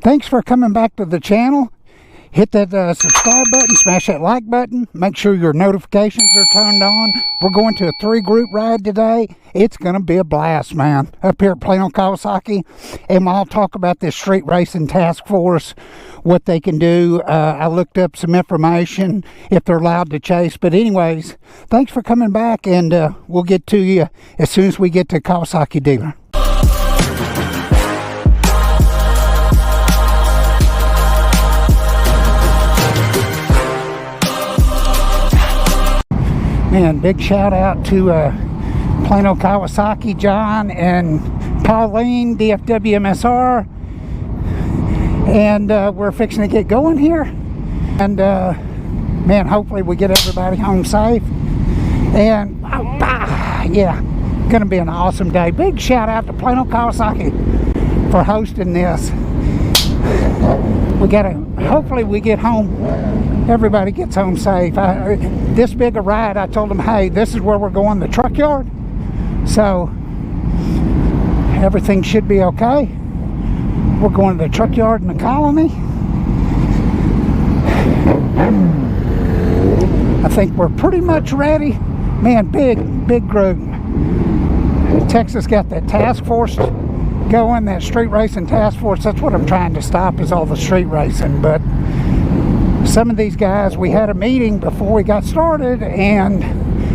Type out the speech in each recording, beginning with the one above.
Thanks for coming back to the channel. Hit that subscribe button, smash that like button, make sure your notifications are turned on. We're going to a 3-group ride today. It's going to be a blast, man, up here at Plano, Kawasaki. And I'll talk about this street racing task force, what they can do. I looked up some information, if they're allowed to chase. But anyways, thanks for coming back, and we'll get to you as soon as we get to Kawasaki dealer. Man, big shout out to Plano Kawasaki, John and Pauline, DFW MSR. And we're fixing to get going here. And man, hopefully we get everybody home safe. And yeah, gonna be an awesome day. Big shout out to Plano Kawasaki for hosting this. Hopefully we get home, everybody gets home safe. This big a ride, I told them, hey, this is where we're going, the truck yard. So everything should be okay. We're going to the truck yard in the colony. I think we're pretty much ready. Man, big group. Texas got that task force going, that street racing task force. That's what I'm trying to stop, is all the street racing. But some of these guys, we had a meeting before we got started, and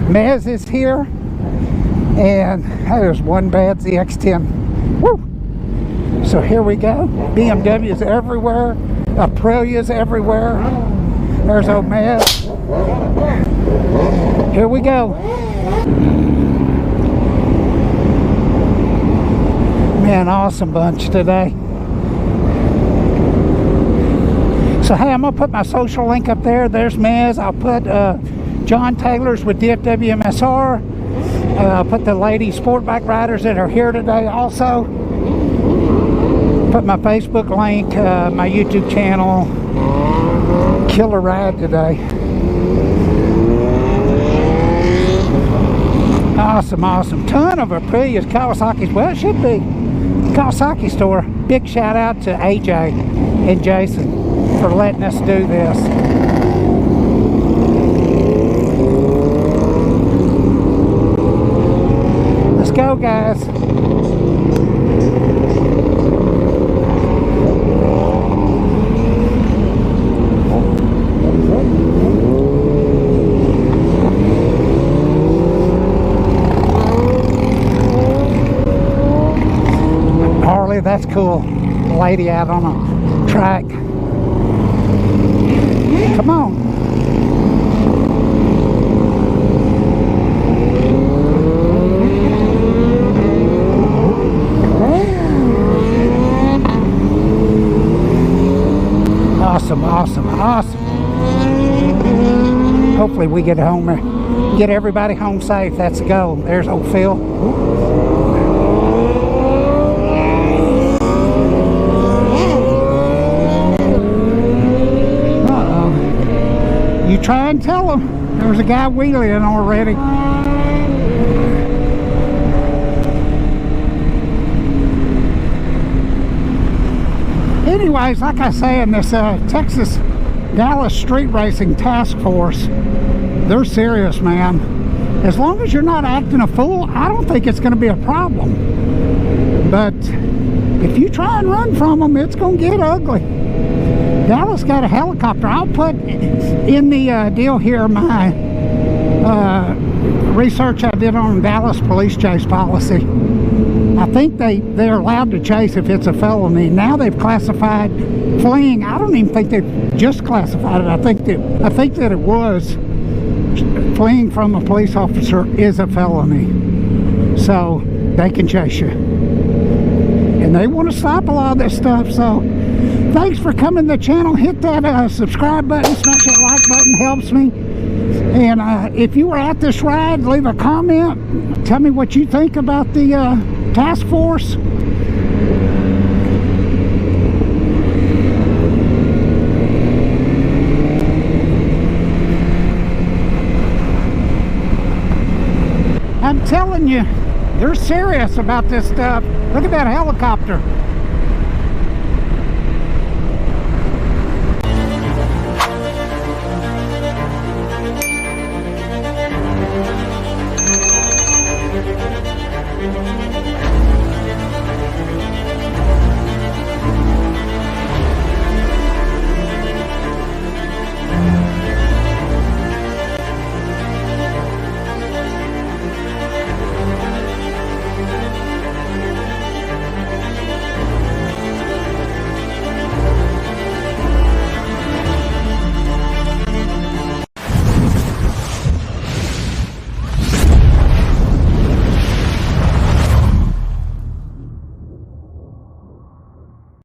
Mez is here, and there's one bad ZX10. Woo! So here we go. BMW's everywhere, Aprilia's everywhere. There's old Mez. Here we go. Man, awesome bunch today. So hey, I'm gonna put my social link up there. There's Mez. I'll put John Taylor's with DFW MSR. I'll put the lady sport bike riders that are here today also. Put my Facebook link, my YouTube channel. Killer ride today. Awesome. Ton of Aprilia's, Kawasaki's. Well, it should be. Kawasaki store. Big shout out to AJ and Jason for letting us do this. Let's go, guys. That's cool. Lady out on a track. Come on. Awesome. Hopefully we get home, get everybody home safe. That's the goal. There's old Phil. You try and tell them. There was a guy wheeling already. Anyways, like I say, in this Texas Dallas Street Racing Task Force, they're serious, man. As long as you're not acting a fool, I don't think it's going to be a problem. But if you try and run from them, it's going to get ugly. Dallas got a helicopter. I'll put in the deal here my research I did on Dallas police chase policy. I think they're allowed to chase if it's a felony. Now they've classified fleeing. I don't even think they've just classified it. I think that it was fleeing from a police officer is a felony, so they can chase you. And they want to stop a lot of this stuff. So thanks for coming to the channel. Hit that subscribe button, smash that like button, helps me. And if you were at this ride, leave a comment. Tell me what you think about the task force. I'm telling you, they're serious about this stuff. Look at that helicopter.